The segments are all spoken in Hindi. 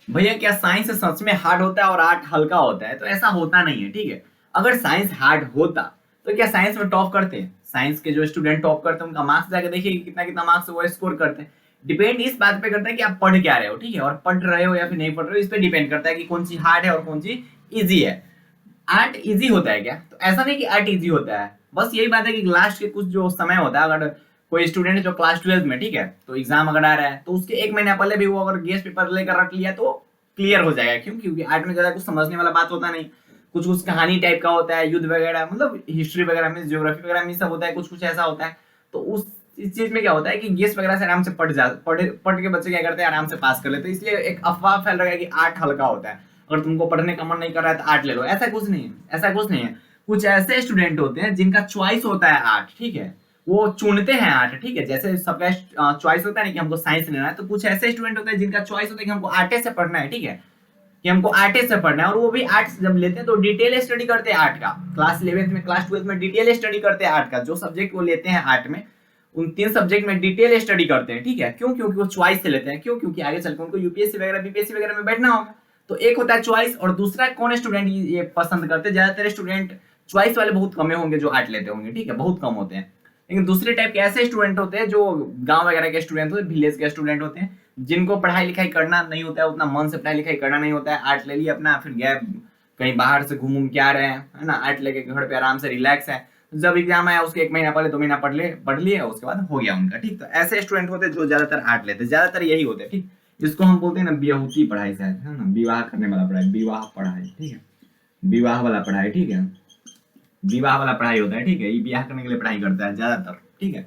भैया क्या साइंस सच में हार्ड होता है और आर्ट हल्का होता है? तो ऐसा होता नहीं है, ठीक है। अगर साइंस हार्ड होता तो क्या साइंस में टॉप करते हैं? साइंस के जो स्टूडेंट टॉप करते हैं उनका मार्क्स जाके देखिए कि कितना कितना मार्क्स वो स्कोर करते हैं। डिपेंड इस बात पे करता है कि आप पढ़ क्या रहे हो, ठीक है, और पढ़ रहे हो या फिर नहीं पढ़ रहे हो, इस पे डिपेंड करता है कि कौन सी हार्ड है और कौन सी इजी है। आर्ट इजी होता है क्या? तो ऐसा नहीं कि आर्ट इजी होता है, बस यही बात है कि लास्ट के कुछ जो समय होता है, अगर कोई स्टूडेंट जो क्लास 12 में, ठीक है, तो एग्जाम अगर आ रहा है तो उसके एक महीना पहले भी वो अगर गेस पेपर लेकर रख लिया तो क्लियर हो जाएगा। क्यों? क्योंकि आर्ट में ज्यादा कुछ समझने वाला बात होता नहीं, कुछ कुछ कहानी टाइप का होता है, युद्ध वगैरह, मतलब हिस्ट्री वगैरह में, ज्योग्राफी वगैरह में सब होता है, कुछ कुछ ऐसा होता है। तो उस इस चीज में क्या होता है कि गेस वगैरह से आराम से पढ़ के बच्चे क्या करते हैं, आराम से पास कर लेते हैं। इसलिए एक अफवाह फैल रहा है कि आर्ट हल्का होता है, अगर तुमको पढ़ने का मन नहीं कर रहा है तो आर्ट ले लो। ऐसा कुछ नहीं है, ऐसा कुछ नहीं है। कुछ ऐसे स्टूडेंट होते हैं जिनका चॉइस होता है आर्ट, ठीक है, वो चुनते हैं आर्ट, ठीक है। जैसे सबका चॉइस होता है ना कि हमको साइंस लेना है, तो कुछ ऐसे स्टूडेंट होते हैं जिनका चॉइस होता है कि हमको आर्टे से पढ़ना है, ठीक है, कि हमको आर्टे से पढ़ना है। और वो भी आर्ट्स जब लेते हैं तो डिटेल स्टडी करते हैं आर्ट का। क्लास 11th में, क्लास 12th में डिटेल स्टडी करते हैं आर्ट का। जो सब्जेक्ट वो लेते हैं आर्ट में, उन 3 सब्जेक्ट में डिटेल स्टडी करते हैं, ठीक है। क्यों? क्योंकि वो चॉइस से लेते हैं। क्यों? क्योंकि आगे चलकर उनको यूपीएससी वगैरह, बीपीएससी वगैरह में बैठना होगा। तो एक होता है चॉइस, और दूसरा कौन स्टूडेंट ये पसंद करते हैं? ज्यादातर स्टूडेंट चॉइस वाले बहुत कम होंगे जो आर्ट लेते होंगे, ठीक है, बहुत कम होते हैं। लेकिन दूसरे टाइप के ऐसे स्टूडेंट होते हैं जो गांव वगैरह के स्टूडेंट होते हैं, विलेज के स्टूडेंट होते हैं, जिनको पढ़ाई लिखाई करना नहीं होता है, उतना मन से पढ़ाई लिखाई करना नहीं होता है। आर्ट ले लिया अपना, फिर गए कहीं बाहर से घूम के आ रहे हैं, है ना, आर्ट लेके घर पे आराम से रिलैक्स है। जब एग्जाम आया उसके एक महीना पहले, 2 महीना पढ़ लिए, उसके बाद हो गया उनका, ठीक। तो ऐसे स्टूडेंट होते हैं जो ज्यादातर आर्ट लेते हैं, ज्यादातर यही होते हैं, ठीक। जिसको हम बोलते हैं ना बेहूती पढ़ाई, शायद, है ना, विवाह करने वाला पढ़ाई, विवाह पढ़ाई, ठीक है, विवाह वाला पढ़ाई, ठीक है, विवाह वाला पढ़ाई होता है, ठीक है। ये ब्याह करने के लिए पढ़ाई करता है ज्यादातर, ठीक है।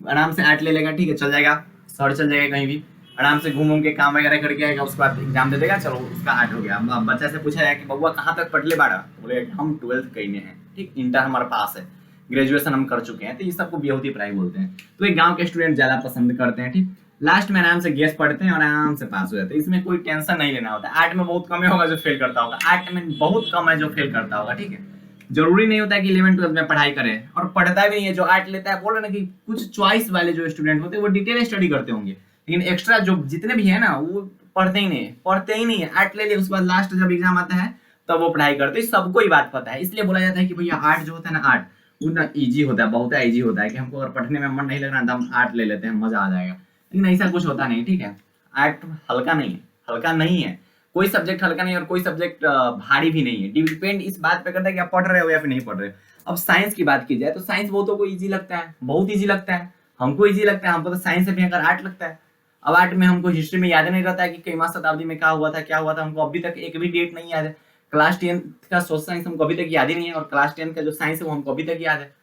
आराम से आर्ट ले लेगा, ठीक है, चल जाएगा, शहर चल जाएगा कहीं भी, आराम से घूम घूम के काम वगैरह करके आएगा, उसके बाद एग्जाम दे देगा, चलो उसका आर्ट हो गया। अब बच्चा से पूछा जाए कि बउआ कहाँ तक पढ़ ले बाड़ा, तो बोलेगा हम 12th कहीं हैं, ठीक, इंटर हमारे पास है, ग्रेजुएशन हम कर चुके हैं। तो ये सबको बेहूती पढ़ाई बोलते हैं। तो एक गांव के स्टूडेंट ज्यादा पसंद करते हैं, ठीक। लास्ट में आराम से गेस पढ़ते हैं और आराम से पास हो जाते हैं। इसमें कोई टेंशन नहीं लेना होता। आर्ट में बहुत कम होगा जो फेल करता होगा, आर्ट में बहुत कम है जो फेल करता होगा, ठीक है। जरूरी नहीं होता है कि 11th 12th में पढ़ाई करे, और पढ़ता भी नहीं है जो आर्ट लेता है। बोल रहे ना कि कुछ चॉइस वाले जो स्टूडेंट होते हैं वो डिटेल स्टडी करते होंगे, लेकिन एक्स्ट्रा जो जितने भी है ना वो पढ़ते ही नहीं है। आर्ट ले लिया, उसके बाद लास्ट जब एग्जाम आता है तब वो पढ़ाई करते हैं। सबको ही बात पता है, इसलिए बोला जाता है कि भैया आर्ट जो होता है ना, आर्ट उतना ईजी होता है, बहुत ईजी होता है कि हमको अगर पढ़ने में मन नहीं लग रहा तो हम आर्ट ले लेते हैं, मजा आ जाएगा। लेकिन ऐसा कुछ होता नहीं, ठीक है। आर्ट हल्का नहीं है, हल्का नहीं है। कोई सब्जेक्ट हल्का नहीं है और कोई सब्जेक्ट भारी भी नहीं है। डिपेंड इस बात पे करता है कि आप पढ़ रहे हो या फिर नहीं पढ़ रहे हो। अब साइंस की बात की जाए तो साइंस बहुतों को इजी लगता है, बहुत इजी लगता है। हमको इजी लगता है, हमको तो साइंस से भी अगर आर्ट लगता है। अब आर्ट में हमको हिस्ट्री में याद नहीं रहता है कि कईवां शताब्दी में क्या हुआ था, क्या हुआ था, हमको अभी तक एक भी डेट नहीं याद है। क्लास 10th का सोशल साइंस हमको अभी तक याद ही नहीं है, और क्लास 10th का जो साइंस है वो हमको अभी तक याद है।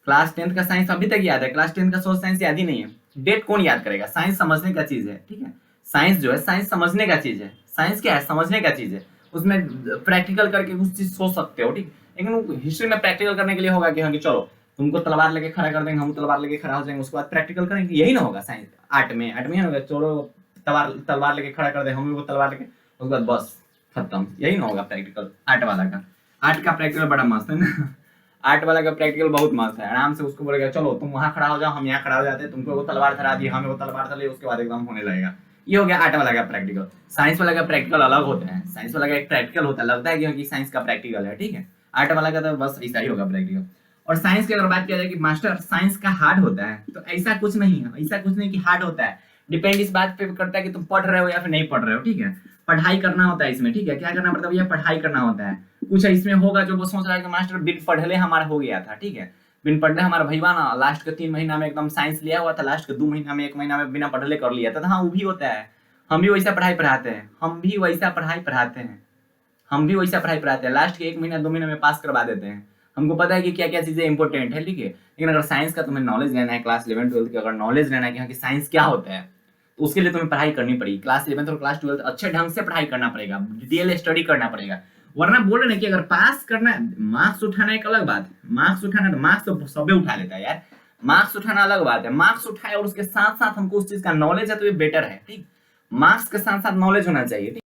क्लास 10th का साइंस अभी तक याद है, क्लास 10th का सोशल साइंस याद ही नहीं है। डेट कौन याद करेगा? साइंस समझने का चीज है, ठीक है। साइंस जो है, साइंस समझने का चीज है। साइंस क्या है? समझने का चीज है। उसमें प्रैक्टिकल करके कुछ चीज सोच सकते हो, ठीक। लेकिन हिस्ट्री में प्रैक्टिकल करने के लिए होगा कि हाँ कि चलो तुमको तलवार लेके खड़ा कर देंगे, हम तलवार लेके खड़ा हो जाएंगे, उसके बाद प्रैक्टिकल करेंगे, यही ना होगा। साइंस आर्ट में है ना, चलो तलवार लेके खड़ा कर दे, हम लोग तलवार लेके, उसके बाद बस खत्म, यही ना होगा प्रैक्टिकल आर्ट वाला का। आर्ट का प्रैक्टिकल बड़ा मस्त है ना। आर्ट वाला का प्रैक्टिकल बहुत मस्त है। आराम से उसको बोलेगा चलो तुम वहां खड़ा हो जाओ, हम यहाँ खड़ा हो जाते हैं, तुमको वो तलवार धरा दी, हमें वो तलवार धरा, उसके बाद एकदम होने लगेगा। ये हो गया आर्ट वाला का प्रैक्टिकल। साइंस वाला का प्रैक्टिकल अलग होते हैं। साइंस वाला का एक प्रैक्टिकल होता है, लगता है कि साइंस का प्रैक्टिकल है, ठीक है। आर्ट वाला का तो बस ऐसा ही होगा प्रैक्टिकल। और साइंस की अगर बात किया जाए कि मास्टर साइंस का हार्ड होता है, तो ऐसा कुछ नहीं है, ऐसा कुछ नहीं कि हार्ड होता है। डिपेंड इस बात पे करता है कि तुम पढ़ रहे हो या फिर नहीं पढ़ रहे हो, ठीक है। पढ़ाई करना होता है इसमें, ठीक है। क्या करना पड़ता है भैया? पढ़ाई करना होता है। कुछ इसमें होगा जो वो सोच रहा है कि मास्टर बिन पढ़ले हमारा हो गया था, ठीक है, बिन पढ़ले हमारा भैया ना लास्ट के 3 महीना में एकदम साइंस लिया हुआ था, लास्ट के 2 महीना में 1 महीना में बिना पढ़ले कर लिया था। हाँ, वो भी होता है। हम भी वैसा पढ़ाई पढ़ाते हैं, हम भी वैसा पढ़ाई पढ़ाते हैं, हम भी वैसा पढ़ाई पढ़ाते हैं। लास्ट के 1 महीना 2 महीने में पास करवा देते हैं। हमको पता है कि क्या क्या चीजें इंपॉर्टेंट है, ठीक है। लेकिन अगर साइंस का तुम्हें नॉलेज लेना है, क्लास 11th 12th का अगर नॉलेज लेना है कि हाँ कि साइंस क्या होता है, तो उसके लिए तुम्हें पढ़ाई करनी पड़ेगी। क्लास 11th और क्लास 12th अच्छे ढंग से पढ़ाई करना पड़ेगा, डिटेल स्टडी करना पड़ेगा। वरना बोल रहे ना कि अगर पास करना है, मार्क्स उठाना एक अलग बात है। मार्क्स उठाना तो मार्क्स तो सबे उठा लेता है यार, मार्क्स उठाना अलग बात है। मार्क्स उठाए और उसके साथ साथ हमको उस चीज का नॉलेज है तो ये बेटर है, ठीक। मार्क्स के साथ साथ नॉलेज होना चाहिए, ठीक।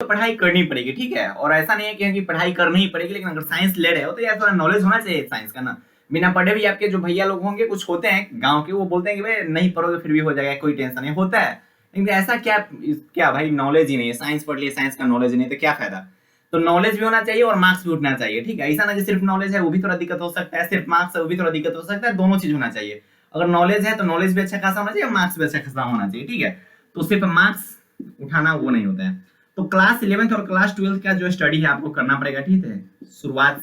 तो पढ़ाई करनी पड़ेगी, ठीक है। और ऐसा नहीं है कि पढ़ाई करनी ही पड़ेगी, लेकिन अगर साइंस ले रहे हो तो यार थोड़ा नॉलेज होना चाहिए साइंस का ना। बिना पढ़े भी आपके जो भैया लोग होंगे, कुछ होते हैं गांव के, वो बोलते हैं कि भाई नहीं पढ़ोगे फिर भी हो जाएगा, कोई टेंशन नहीं होता है। लेकिन ऐसा क्या क्या भाई नॉलेज ही नहीं है, साइंस पढ़ लिए साइंस का नॉलेज नहीं है तो क्या फायदा। तो नॉलेज भी होना चाहिए और मार्क्स भी उठना चाहिए, ठीक है। ऐसा ना कि सिर्फ नॉलेज है वो भी थोड़ा दिक्कत हो सकता है, सिर्फ मार्क्स है वो भी थोड़ा दिक्कत हो सकता है, दोनों चीज होना चाहिए। अगर नॉलेज है तो नॉलेज भी अच्छा खासा होना चाहिए, मार्क्स भी अच्छा खासा होना चाहिए, ठीक है। तो सिर्फ मार्क्स उठाना वो नहीं होता है। तो क्लास 11th और क्लास 12th का जो स्टडी है आपको करना पड़ेगा, ठीक है। शुरुआत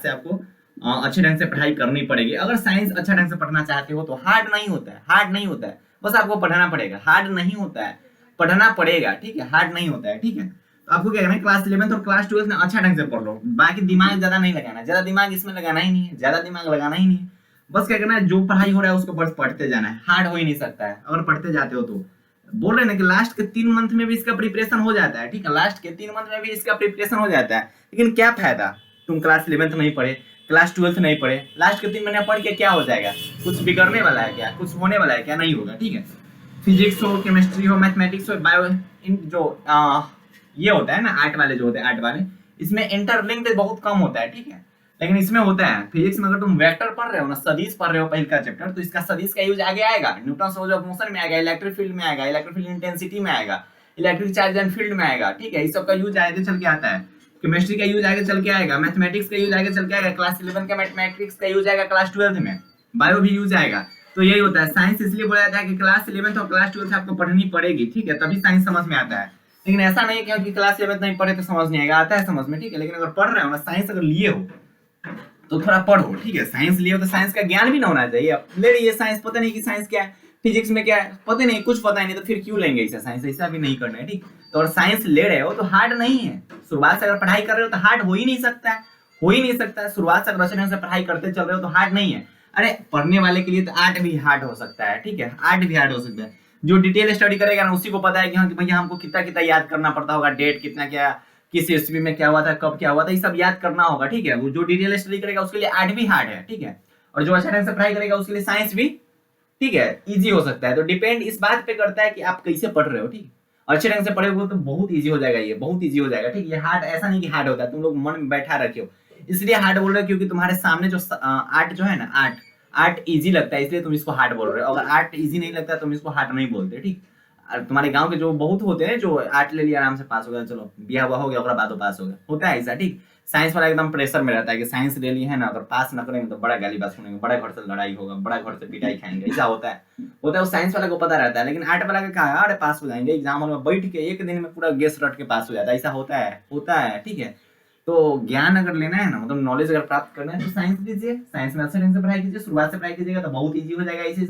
से आपको अच्छे ढंग से पढ़ाई करनी पड़ेगी। अगर साइंस अच्छा ढंग से पढ़ना चाहते हो तो हार्ड नहीं होता है, हार्ड नहीं होता है, बस आपको पढ़ना पड़ेगा, हार्ड नहीं होता है, पढ़ना पड़ेगा, ठीक है, हार्ड नहीं होता है, ठीक है। तो आपको क्या करना है, क्लास 11th और क्लास 12th में अच्छा ढंग से पढ़ लो, बाकी दिमाग ज्यादा नहीं लगाना, ज्यादा दिमाग इसमें लगाना ही नहीं है, ज्यादा दिमाग लगाना ही नहीं है। बस क्या करना है, जो पढ़ाई हो रहा है उसको बस पढ़ते जाना है, हार्ड हो ही नहीं सकता है अगर पढ़ते जाते हो तो। बोल रहे ना कि लास्ट के 3 मंथ में भी इसका प्रिपरेशन हो जाता है, ठीक है, लास्ट के 3 मंथ में भी इसका प्रिपरेशन हो जाता है। लेकिन क्या फायदा, तुम क्लास 11th नहीं पढ़े, क्लास 12th नहीं पढ़े, लास्ट के 3 महीने पढ़ के क्या हो जाएगा, कुछ बिगड़ने वाला है क्या, कुछ होने वाला है क्या, नहीं होगा, ठीक है। फिजिक्स हो, केमिस्ट्री हो, मैथमेटिक्स हो, बायो, इन जो ये होता है ना आर्ट वाले जो होते हैं, आर्ट वाले, इसमें इंटरलिंक बहुत कम होता है, ठीक है। लेकिन इसमें होता है, फिजिक्स में अगर तुम वेक्टर पढ़ रहे हो ना, सदिश पढ़ रहे हो पहले का चैप्टर, तो इसका सदिश का यूज आगे आएगा, न्यूटन लॉज ऑफ मोशन में आएगा, इलेक्ट्रिक फील्ड में आएगा, इलेक्ट्रिक फील्ड इंटेंसिटी में आएगा, इलेक्ट्रिक चार्ज एंड फील्ड में आएगा, ठीक है। इस सब का यूज आगे चल के आता है। केमिस्ट्री का यूज आगे चल के आएगा, मैथमेटिक्स का यूज आगे चल के आएगा, क्लास 11 का मैथमेटिक्स का यूज आएगा क्लास 12 में, बायो भी यूज आएगा। तो यही होता है, साइंस इसलिए बोला जाता है कि क्लास 11th और क्लास 12th आपको पढ़नी पड़ेगी, ठीक है, तभी साइंस समझ में आता है। लेकिन ऐसा नहीं है क्योंकि क्लास 11th नहीं पढ़े तो समझ नहीं आएगा, आता है समझ में, ठीक है। लेकिन अगर पढ़ रहे हो ना, साइंस अगर लिए हो तो थोड़ा पढ़ो, ठीक है। साइंस लिए हो तो साइंस का ज्ञान भी ना होना चाहिए। अब ले रही है साइंस, पता नहीं कि साइंस क्या है, फिजिक्स में क्या है पता नहीं, कुछ पता ही नहीं, तो फिर क्यों लेंगे इसे साइंस, ऐसा भी नहीं करना है, ठीक। तो अगर साइंस ले रहे हो तो हार्ड नहीं है, शुरुआत से अगर पढ़ाई कर रहे हो तो हार्ड हो ही नहीं सकता है, हो ही नहीं सकता है। शुरुआत से अगर अच्छे ढंग से पढ़ाई करते चल रहे हो तो हार्ड नहीं है। अरे पढ़ने वाले के लिए तो आर्ट भी हार्ड हो सकता है, ठीक है, आर्ट भी हार्ड हो सकता है। जो डिटेल स्टडी करेगा ना उसी को पता है कि हाँ कि भैया हमको कितना कितना याद करना पड़ता होगा, डेट कितना क्या, किस ईस्वी में क्या हुआ था, कब क्या हुआ था, ये सब याद करना होगा, ठीक है। वो जो डिटेल स्टडी करेगा उसके लिए आर्ट भी हार्ड है, ठीक है। और जो अच्छा ढंग से पढ़ाई करेगा उसके लिए साइंस भी, ठीक है, इजी हो सकता है। तो डिपेंड इस बात पे करता है कि आप कैसे पढ़ रहे हो, ठीक। अच्छे ढंग से पढ़ोगे तो बहुत इजी हो जाएगा, ये बहुत इजी हो जाएगा, ठीक। ये हार्ड ऐसा नहीं कि हार्ड होता है, तुम लोग मन में बैठा रखे हो इसलिए हार्ड बोल रहे हो, क्योंकि तुम्हारे सामने जो आर्ट जो है ना, आर्ट आर्ट इजी लगता है इसलिए तुम इसको हार्ड बोल रहे हो। अगर आर्ट इजी नहीं लगता तुम इसको हार्ड नहीं बोलते, ठीक। तुम्हारे गांव के जो बहुत होते हैं जो आर्ट ले लिया आराम से पास हो गया, चलो बिया हुआ हो गया ओकरा बाद पास हो गया, होता है ऐसा, ठीक। साइंस वाला एकदम प्रेशर में रहता है कि साइंस ले ली है ना, अगर पास ना करेंगे तो बड़ा गाली बात सुनेंगे, बड़ा घर से लड़ाई होगा, बड़ा घर से पिटाई खाएंगे, ऐसा होता है। वो साइंस वाला को पता रहता है। लेकिन आर्ट वाला का कहा है, अरे पास हो जाएंगे, एग्जाम हॉल में बैठ के एक दिन में पूरा गेस रट के पास हो जाता है, ऐसा होता है, ठीक है। तो ज्ञान अगर लेना है ना, मतलब नॉलेज अगर प्राप्त करना है तो साइंस लीजिए, साइंस में अच्छे ढंग से पढ़ाई कीजिए, शुरुआत से पढ़ाई कीजिएगा तो बहुत ईजी हो जाएगा। इसी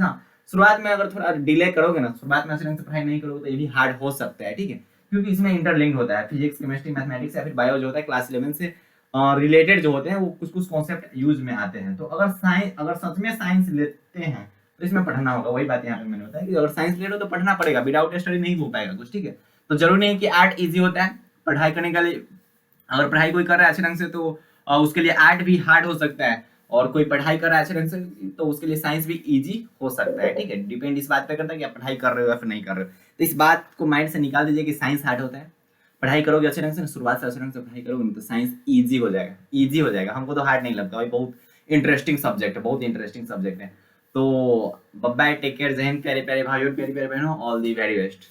शुरुआत में अगर थोड़ा डिले करोगे ना, शुरुआत में अच्छे ढंग से पढ़ाई नहीं करोगे तो ये भी हार्ड हो सकता है, ठीक है। क्योंकि इसमें इंटरलिंक्ड होता है, फिजिक्स केमिस्ट्री मैथमेटिक्स या फिर बायो जो होता है क्लास 11 से रिलेटेड जो होते हैं वो कुछ कुछ कॉन्सेप्ट यूज में आते हैं। तो अगर सच में साइंस लेते हैं तो इसमें पढ़ना होगा, वही बात यहाँ पे मैंने बताया कि अगर साइंस ले लो तो पढ़ना पड़ेगा, विदाउट स्टडी नहीं हो पाएगा कुछ, ठीक है। तो जरूरी नहीं कि आर्ट इजी होता है पढ़ाई करने के लिए, अगर पढ़ाई कोई कर रहा है अच्छे ढंग से तो उसके लिए आर्ट भी हार्ड हो सकता है, और कोई पढ़ाई कर रहा है अच्छे ढंग से तो उसके लिए साइंस भी इजी हो सकता है, ठीक है। डिपेंड इस बात पे करता है कि आप पढ़ाई कर रहे हो या फिर नहीं कर रहे हो। तो इस बात को माइंड से निकाल दीजिए कि साइंस हार्ड होता है। पढ़ाई करोगे अच्छे ढंग से, शुरुआत से अच्छे ढंग से पढ़ाई करोगे तो साइंस इजी हो जाएगा, इजी हो जाएगा। हमको तो हार्ड नहीं लगता भाई, बहुत इंटरेस्टिंग सब्जेक्ट है, बहुत इंटरेस्टिंग सब्जेक्ट है। तो बाय, टेक केयर, जय हिंद प्यारे प्यारे भाइयों, प्यारी प्यारे बहनों, ऑल दी वेरी बेस्ट।